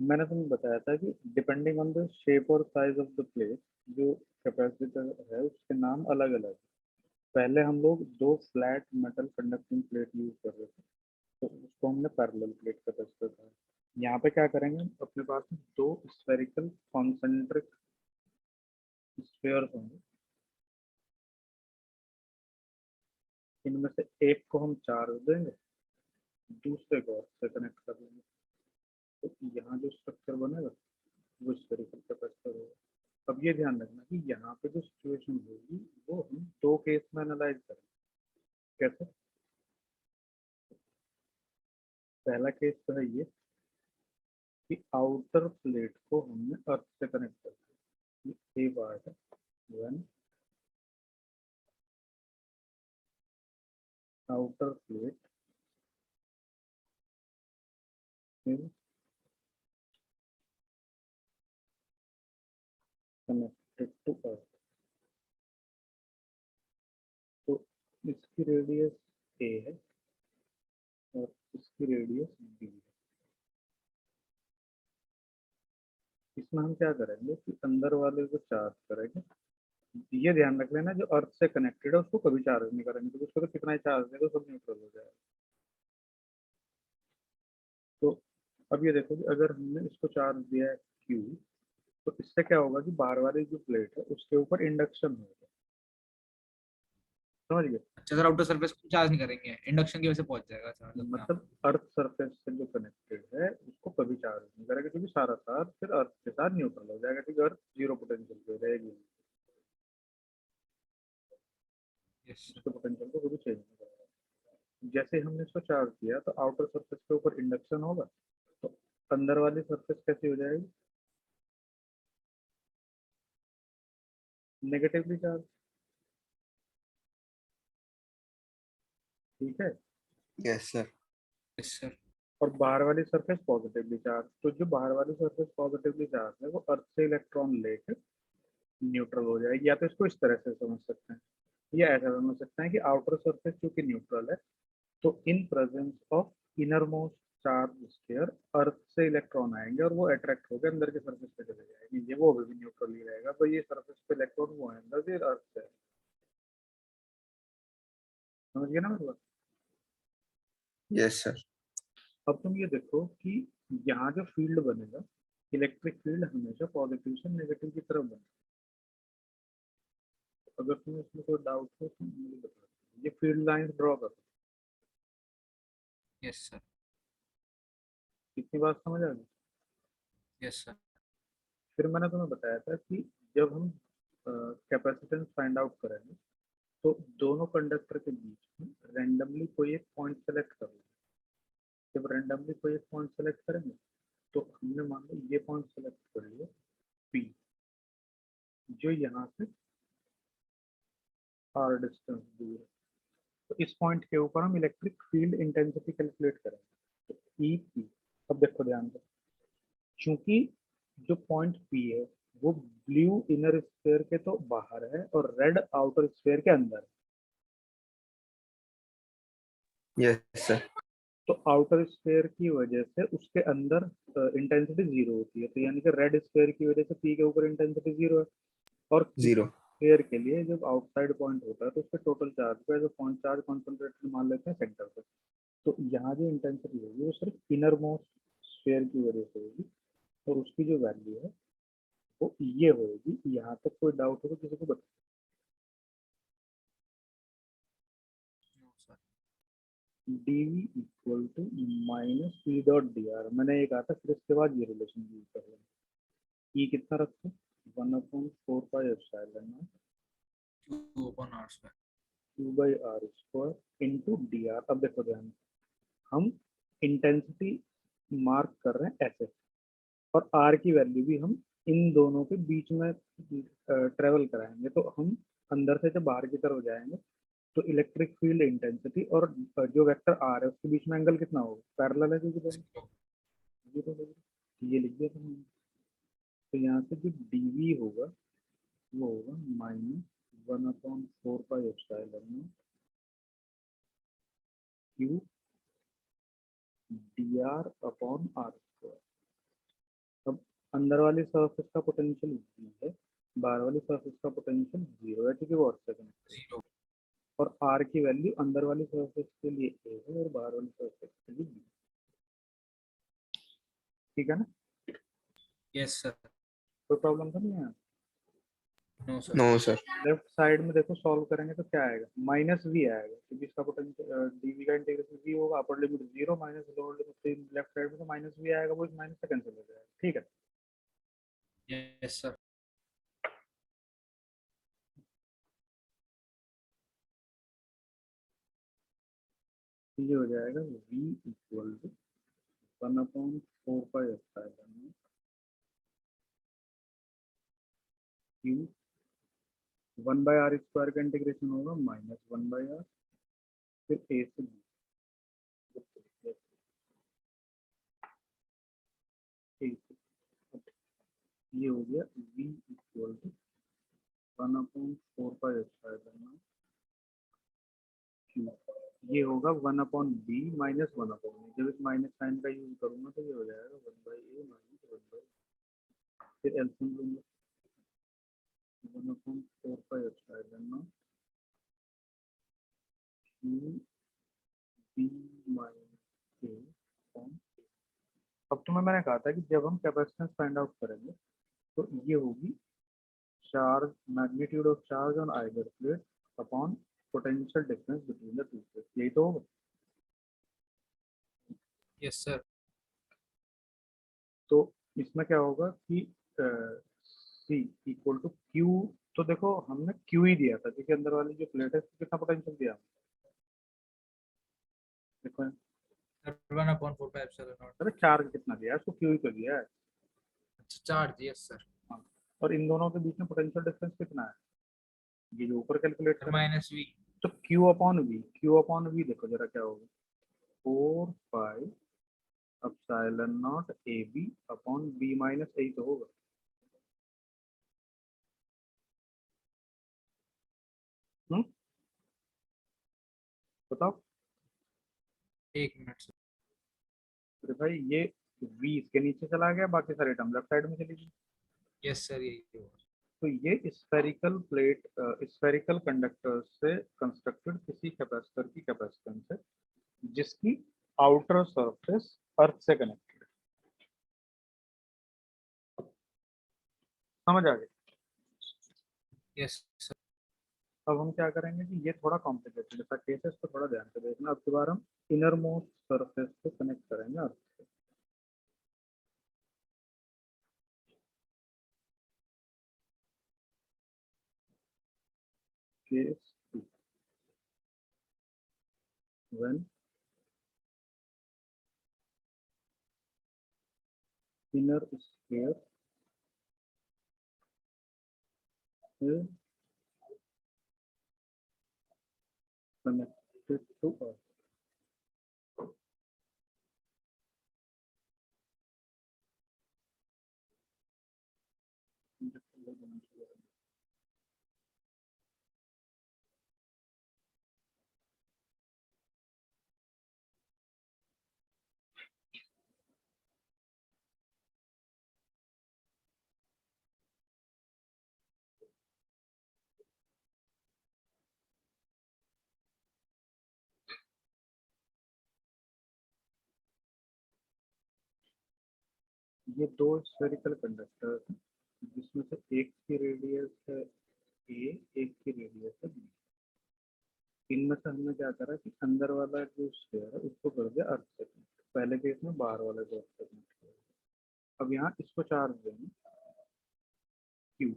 मैंने तुम्हें बताया था कि डिपेंडिंग ऑन द शेप और साइज ऑफ द प्लेट जो कैपेसिटर है उसके नाम अलग अलग। पहले हम लोग दो flat metal conducting plate use कर रहे थे, तो उसको हमने पैरेलल प्लेट कैपेसिटर कहा। यहाँ पे क्या करेंगे, अपने पास में दो स्फेरिकल कॉन्सेंट्रिक स्फीयर होंगे। इनमें से एक को हम चार्ज देंगे, दूसरे को से कनेक्ट कर देंगे। तो यहाँ जो स्ट्रक्चर बनेगा वो स्फेरिकल कैपेसिटर होगा। अब ये ध्यान रखना कि यहाँ पे जो सिचुएशन होगी वो हम दो केस में एनालाइज करेंगे। कैसे? पहला केस तो है ये कि आउटर प्लेट को हमने अर्थ से कनेक्ट कर दिया। ये पार्ट है when outer plate is connected to earth. तो इसकी रेडियस ए है और इसकी रेडियस बी है। इसमें हम क्या करेंगे कि अंदर वाले को चार्ज करेंगे। ये ध्यान रख लेना, जो अर्थ से कनेक्टेड है उसको कभी चार्ज नहीं करेंगे, तो उसको तो कितना ही चार्ज देगा सब न्यूट्रल हो जाएगा। तो अब ये देखो कि अगर हमने इसको चार्ज दिया है क्यू, तो इससे क्या होगा कि बाहर वाली जो प्लेट है उसके ऊपर इंडक्शन होगा। समझ गए? अच्छा सर, आउटर सरफेस को चार्ज नहीं करेंगे, इंडक्शन की वजह से पहुंच जाएगा सर, मतलब यहाँ। मतलब अर्थ सरफेस से जो कनेक्टेड है उसको कभी चार्ज नहीं करेगा, क्योंकि सारा तार फिर अर्थ के साथ न्यूट्रल हो जाएगा, क्योंकि अर्थ जीरो पोटेंशियल पे रहेगी। Yes sir. उसके पोटेंशियल को कभी चेंज नहीं करेगा। जैसे हमने इसको चार्ज किया तो आउटर सरफेस के ऊपर इंडक्शन होगा, तो अंदर वाली सरफेस कैसी हो जाएगी? Negatively charge. ठीक है? Yes sir. Yes sir. और बाहर वाली सरफेस पॉजिटिवली चार्ज। तो जो बाहर वाली सरफेस पॉजिटिवली चार्ज है वो अर्थ से इलेक्ट्रॉन लेकर न्यूट्रल हो जाएगी। या तो इसको इस तरह से समझ सकते हैं, या ऐसा समझ सकते हैं कि आउटर सरफेस चूंकि न्यूट्रल है, तो in presence of inner most charge sphere earth से इलेक्ट्रॉन आएंगे और वो अट्रैक्ट होकर अंदर के सरफेस पे चले जाएंगे। ये वो भी न्यूट्रल ही रहेगा, तो ये सरफेस पे इलेक्ट्रॉन वो है अंदर से अर्थ से। समझ गए ना मेरे बात? Yes sir. अब तुम ये देखो कि यहाँ जो फील्ड बनेगा, इलेक्ट्रिक फील्ड हमेशा पॉजिटिव से नेगेटिव की तरफ बनेगा। अगर तुम्हें इसमें कोई डाउट हो तो मुझे बता दो। ये फील्ड लाइन ड्रॉ करो। Yes sir. कितनी बात समझ आ गई? Yes sir. फिर मैंने तुम्हें बताया था कि जब हम कैपेसिटेंस फाइंड आउट करेंगे तो दोनों कंडक्टर के बीच में रैंडमली कोई एक पॉइंट सेलेक्ट कर लेंगे। जब रैंडमली कोई एक पॉइंट सेलेक्ट करेंगे तो हमने मान लो ये पॉइंट सेलेक्ट कर लिया पी, जो यहाँ से आर डिस्टेंस दूर है। तो इस पॉइंट के ऊपर हम इलेक्ट्रिक फील्ड इंटेंसिटी कैलकुलेट करेंगे। तो ई पी। अब देखो ध्यान से, चूंकि जो पॉइंट पी है वो ब्लू इनर स्फीयर के तो बाहर है और रेड आउटर स्फीयर के अंदर है। Yes sir. तो आउटर स्फीयर की वजह से उसके अंदर इंटेंसिटी जीरो होती है, तो यानी कि रेड स्फीयर की वजह से पी के ऊपर इंटेंसिटी जीरो है। और जीरो। स्फीयर के लिए जब आउटसाइड पॉइंट होता है तो उसके टोटल चार्ज को एज पॉइंट चार्ज कॉन्सेंट्रेटेड मान लेते हैं सेंटर पे। तो यहाँ जो इंटेंसिटी होगी वो सिर्फ इनर मोस्ट स्फीयर की वजह से होगी, और उसकी जो वैल्यू है वो ये होगी। यहाँ तक कोई डाउट हो तो किसी को बता। No sir. dv equal to minus P dot D R मैंने ये कहा था, फिर इसके बाद ये रिलेशन यूज कर लेंगे। ई कितना रखते हैं? 1/4 pi epsilon not Q upon R square. Q by R square into D R. अब देखो ध्यान से, हम इंटेंसिटी मार्क कर रहे हैं ऐसे, और आर की वैल्यू भी हम इन दोनों के बीच में ट्रेवल कराएंगे। तो हम अंदर से जब बाहर की तरफ जाएंगे तो इलेक्ट्रिक फील्ड इंटेंसिटी और जो वेक्टर आर है उसके बीच में एंगल कितना होगा? पैरेलल है, क्योंकि दोनों 0 डिग्री। ये लिख दिया था मैंने। तो यहाँ से जो डीवी होगा वो होगा minus 1/4 pi epsilon Q D R upon R square. अंदर वाली सरफेस का पोटेंशियल V है, बाहर वाली सरफेस का पोटेंशियल 0 है क्योंकि वो अर्थ से कनेक्टेड है। 0। और R की वैल्यू अंदर वाली सरफेस के लिए A है और बाहर वाली सरफेस के लिए B। ठीक है ना, यस सर। कोई प्रॉब्लम तो नहीं है। No sir. No, sir. Left side में देखो सॉल्व करेंगे तो क्या आएगा, माइनस वी आएगा क्योंकि इसका पोटेंशियल डीवी का इंटीग्रेशन वी होगा, upper limit 0 minus lower limit left side में तो माइनस वी आएगा, वो इस माइनस से कैंसिल हो जाएगा। ठीक है, यस सर। ये हो जाएगा v इक्वल टू 1/4 एप्सिलॉन क्यू 1/r² का इंटीग्रेशन होगा -1/r, फिर a से b। ठीक है, ये हो गया v इक्वल टू 1/4 एप्सिलॉन क्यू, ये होगा 1/b माइनस 1/a। जब इस माइनस साइन का यूज करूंगा तो ये हो जाएगा 1/a माइनस 1/, फिर एलसीएम लूंगा 1/4 epsilon Q b minus a upon. अब तुम्हें मैंने कहा था कि जब हम कैपेसिटेंस फाइंड आउट करेंगे तो ये होगी charge, magnitude of charge on either plate upon potential difference between the two plate, यही तो होगा। Yes sir. तो इसमें क्या होगा कि सी इक्वल टू क्यू, तो देखो हमने क्यू ही दिया था क्योंकि अंदर वाली जो प्लेट है उसको कितना पोटेंशियल दिया हमने? देखो, 1/4 एप्सिलॉन नॉट। अरे चार्ज कितना दिया है उसको, क्यू ही तो दिया है। अच्छा चार्ज, यस सर। हाँ, और इन दोनों के बीच में पोटेंशियल डिफरेंस कितना है, ये जो ऊपर कैलकुलेट सर करेंगे। Minus V. तो Q upon V, Q upon V देखो जरा क्या होगा, 4 pi epsilon not A B upon B minus A तो होगा। हम्म, बताओ। एक मिनट सर। अरे भाई ये v इसके नीचे चला गया, बाकी सारी टर्म लेफ्ट साइड में चली गई। यस सर, यही होगा। तो ये स्फेरिकल प्लेट, स्फेरिकल कंडक्टर से कंस्ट्रक्टेड किसी कैपेसिटर की कैपेसिटेंस है जिसकी आउटर सरफेस अर्थ से कनेक्टेड है। समझ आ गई। Yes sir. अब हम क्या करेंगे कि ये थोड़ा कॉम्प्लिकेटेड ऐसा केस है, इसको थोड़ा ध्यान से देखना। अब की बार हम इनर मोस्ट सरफेस को कनेक्ट करेंगे अर्थ से। Case 2, when inner sphere is connected to earth। ये दो स्फेरिकल कंडक्टर जिसमें से एक की रेडियस है ए, एक की रेडियस है बी। इनमें से हमने क्या करा कि अंदर वाला जो स्फेयर है उसको कर दिया अर्थ से connect। पहले केस में बाहर वाला जो अर्थ से connect किया। अब यहाँ इसको चार्ज देंगे क्यू,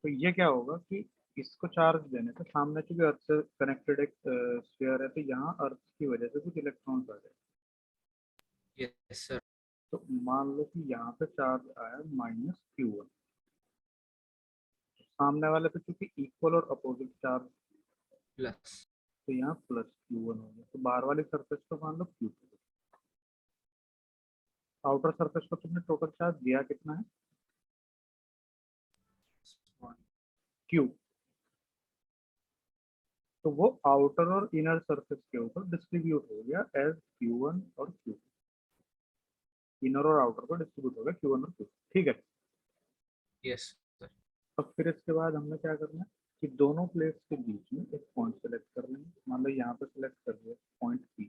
तो ये क्या होगा कि इसको चार्ज देने से सामने चूंकि अर्थ से कनेक्टेड एक स्फेयर है तो यहाँ अर्थ की वजह से कुछ इलेक्ट्रॉन्स आ जाए। Yes sir. तो मान लो कि यहाँ पे चार्ज आया -q1, सामने वाले पे चूंकि इक्वल और अपोजिट चार्ज, प्लस। तो यहाँ +q1 हो गया। तो बाहर वाली सरफेस को मान लो q2, आउटर सरफेस को तुमने टोटल चार्ज दिया कितना है q, तो वो आउटर और इनर सरफेस के ऊपर डिस्ट्रीब्यूट हो गया एज q1 और q2। इनर और आउटर को डिस्ट्रीब्यूट हो गया Q1 और Q2, ठीक है। Yes sir. अब फिर इसके बाद हमने क्या करना है कि दोनों प्लेट्स के बीच में एक पॉइंट सेलेक्ट कर लेंगे, मान लो यहाँ पे सेलेक्ट कर लिया point P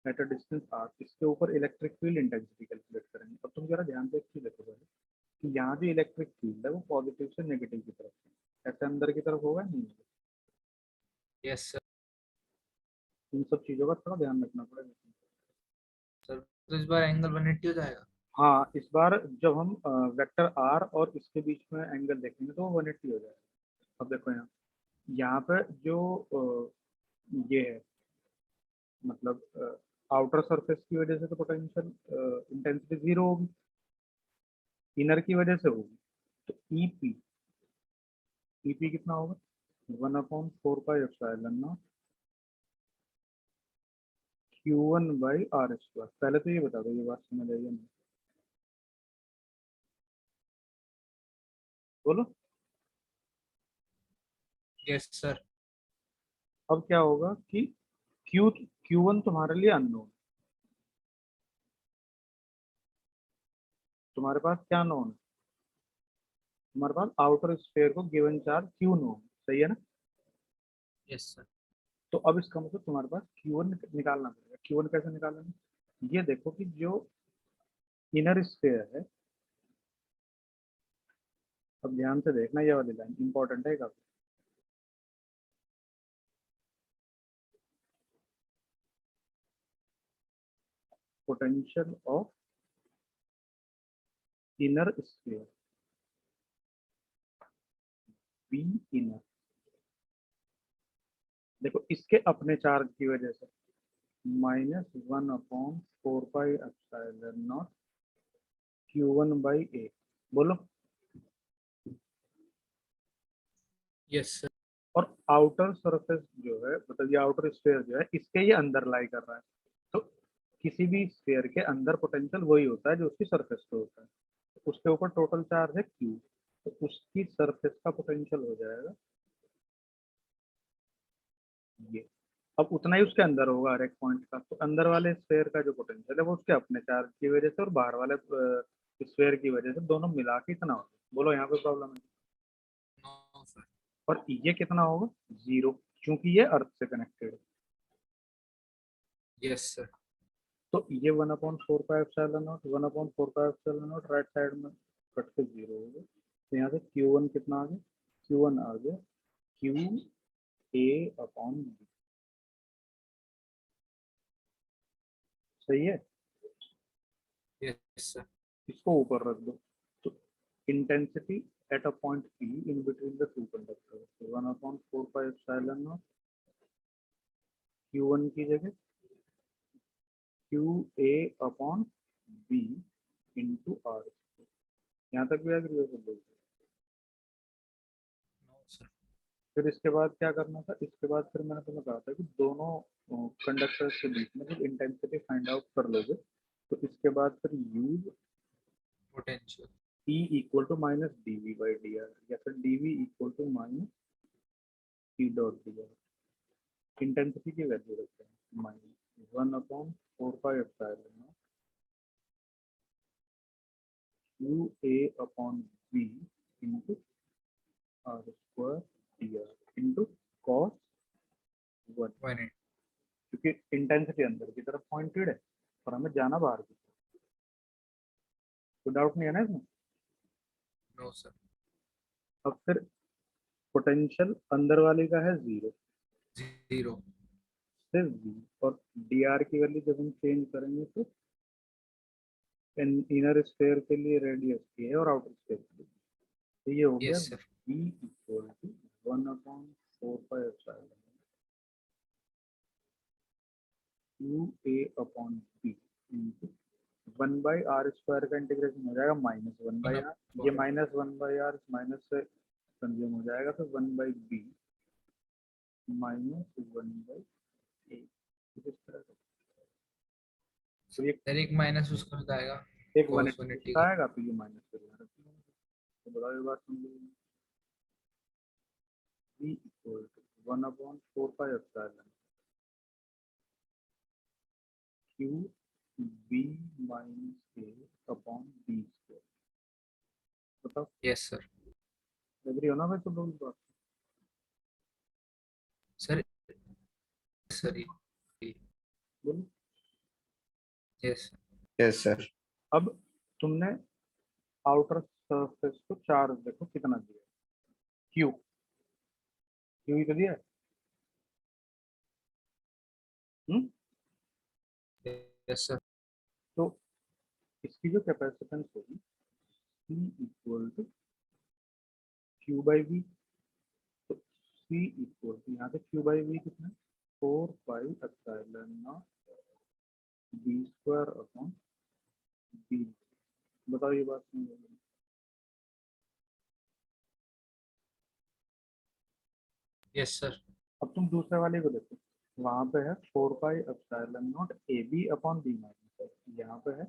at a distance r, इसके ऊपर इलेक्ट्रिक फील्ड इंटेंसिटी कैलकुलेट करेंगे। अब तुम जरा ध्यान से एक चीज देखो पहले कि यहाँ जो इलेक्ट्रिक फील्ड है वो पॉजिटिव से नेगेटिव की तरफ है, ऐसे अंदर की तरफ होगा नहीं होगा? Yes sir. इन सब चीजों का थोड़ा ध्यान रखना पड़ेगा। सर तो इस बार एंगल 180 हो जाएगा। हाँ, इस बार जब हम वेक्टर r और इसके बीच में एंगल देखेंगे तो वो 180 हो जाएगा। अब देखो यहाँ यहाँ पे जो ये है, मतलब आउटर सरफेस की वजह से तो पोटेंशियल इंटेंसिटी जीरो होगी, इनर की वजह से होगी। तो ईपी कितना होगा 1/4 पाई एप्सिलॉन नॉट Q1/r²। पहले तो ये बता दो, ये बात समझ आई या नहीं, बोलो। Yes sir. अब क्या होगा कि Q1 तुम्हारे लिए अननोन, तुम्हारे पास क्या नोन है, तुम्हारे पास आउटर स्फीयर को गिवन चार्ज Q नोन, सही है ना। Yes sir. तो अब इसका मतलब तुम्हारे पास Q1 निकालना पड़ेगा। Q1 कैसे निकालेंगे, ये देखो कि जो इनर स्फीयर है, अब ध्यान से देखना, ये वाली लाइन इंपॉर्टेंट है काफी। Potential of inner sphere B inner, देखो इसके अपने चार्ज की वजह से -1/4 पाई एप्सिलॉन नॉट Q1/A, बोलो। Yes sir. और आउटर सरफेस जो है, मतलब ये आउटर स्फीयर जो है, इसके ये अंदर लाई कर रहा है। तो किसी भी स्फीयर के अंदर पोटेंशियल वही होता है जो उसकी सरफेस पे होता है। तो उसके ऊपर टोटल चार्ज है Q, तो उसकी सरफेस का पोटेंशियल हो जाएगा ये। अब उतना ही उसके अंदर होगा हर एक पॉइंट का, तो अंदर वाले स्फीयर का जो पोटेंशियल है वो उसके अपने चार्ज की वजह से और बाहर वाले स्फीयर की वजह से दोनों मिला के इतना होगा। बोलो यहाँ पे प्रॉब्लम है। No sir. और ये कितना होगा जीरो, क्योंकि ये अर्थ से कनेक्टेड है। Yes sir. तो ये 1/4 pi epsilon not 1/4 pi epsilon not right side में कट के जीरो हो गया। तो यहाँ से Q1 कितना आ गया, Q1 आ गया QA/B, सही है। Yes sir. इसको ऊपर रख दो, तो intensity at a point P in between the two conductor 1/4 pi epsilon not Q1 की जगह QA/B इंटू R। यहाँ तक भी एग्री हो सब लोग। No sir. फिर इसके बाद क्या करना था, इसके बाद फिर मैंने तुम्हें कहा था कि दोनों कंडक्टर्स के बीच में जब इंटेंसिटी फाइंड आउट कर लोगे तो इसके बाद फिर use potential. E equal to -dV/dr या फिर dV equal to -E.dr। Intensity की वैल्यू रखते हैं -1/4 pi epsilon QA/B into R² into cos 1, 180। क्योंकि इंटेंसिटी अंदर की तरफ पॉइंटेड है और हमें जाना बाहर की तरफ। कोई डाउट नहीं है ना इसमें। No sir. अब फिर पोटेंशियल अंदर वाली का है जीरो, जीरो। सिर्फ V, और dr की वैल्यू जब हम चेंज करेंगे तो इनर स्फीयर के लिए रेडियस k है और आउटर स्फीयर के लिए, तो ये हो गया yes sir. V equal to 1/4 pi epsilon QA/B into 1/r² का इंटीग्रेशन हो जाएगा -1/r, ये -1/r माइनस से कंज्यूम हो जाएगा, तो 1/B -1/A इस तरह से। तो ये सर एक माइनस उसका हो जाएगा एक cos 180 180 का का। आएगा, तो ये माइनस कर देना। तो बड़ा ये बात समझ B equal to 1/4 pi epsilon Q b minus a upon b square. बताओ, यस सर। एग्री हो ना भाई तुम लोग इस बात से? सर सर बोलो। Yes Yes, sir. अब तुमने आउटर सरफेस को चार्ज देखो कितना दिया, क्यू, क्यू ही तो दिया है। Yes sir. तो इसकी जो कैपेसिटेंस होगी C equal to Q by V. तो C इक्वल टू यहाँ पे क्यू बाई वी कितना है, 4 pi B square upon B. बताओ ये बात समझ में आई? Yes sir. अब तुम दूसरे वाले को देखो, वहां पे है 4 pi A B upon B minus, यहाँ पे है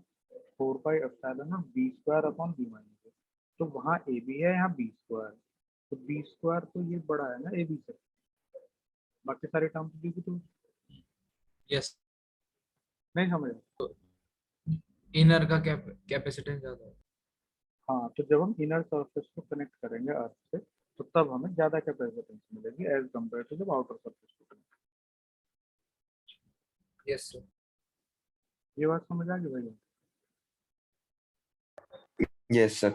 4 pi B square upon B minus. तो वहाँ ए बी है, यहाँ बी स्क्वायर। तो बी स्क्वायर तो ये बड़ा है ना ए बी से, बाकी सारी टर्म्स देखी तो यस। नहीं समझ। इनर का कैपेसिटेंस ज्यादा है। हाँ, तो जब हम इनर सरफेस को कनेक्ट करेंगे अर्थ से, तो तब हमें ज्यादा कैपेसिटेंस मिलेगी एज कम्पेयर टू जब आउटर सरफेस को कनेक्ट। Yes sir. ये बात समझ आ गई भैया? Yes, sir.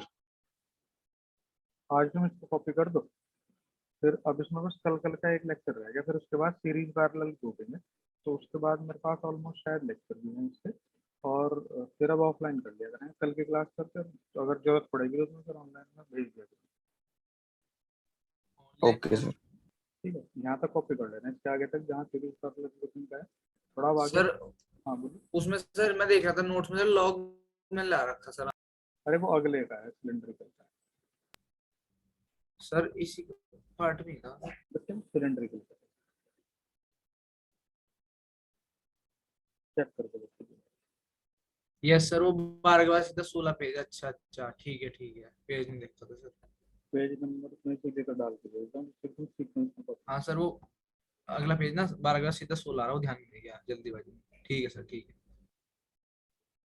आज तुम इसको कॉपी कर दो, फिर अब इसमें बस कल कल का एक लेक्चर रह गया, फिर उसके बाद सीरीज पैरेलल प्रूविंग है। तो उसके बाद मेरे पास ऑलमोस्ट शायद लेक्चर भी हैं इससे, और फिर अब ऑफलाइन कर लिया करेंगे कल की क्लास करके। तो अगर जरूरत पड़ेगी तो मैं फिर ऑनलाइन में भेज दिया करूँगा। Okay, sir. ठीक है, यहाँ तक कॉपी कर लेना, इसके आगे तक जहाँ सीरीज पैरेलल प्रूविंग का है थोड़ा अब आगे। सर हाँ बोलो। उसमें सर मैं देख रहा था नोट्स में लॉग में ला रखा सर। अरे वो अगले का है, सिलेंड्रिकल का है। सर इसी पार्ट में था। बच्चे सिलेंड्रिकल का चेक करके देखो। यस सर, वो 12 के बाद सीधा 16 पेज। अच्छा अच्छा, ठीक है, पेज नहीं देखता था सर। पेज नंबर में सीधे का डाल के भेजता हूँ, फिर तुम सीक्वेंस में कॉपी। हाँ सर, वो अगला पेज ना 12 के बाद सीधा 16 आ रहा है, वो ध्यान नहीं गया जल्दीबाजी में। ठीक है सर, ठीक है।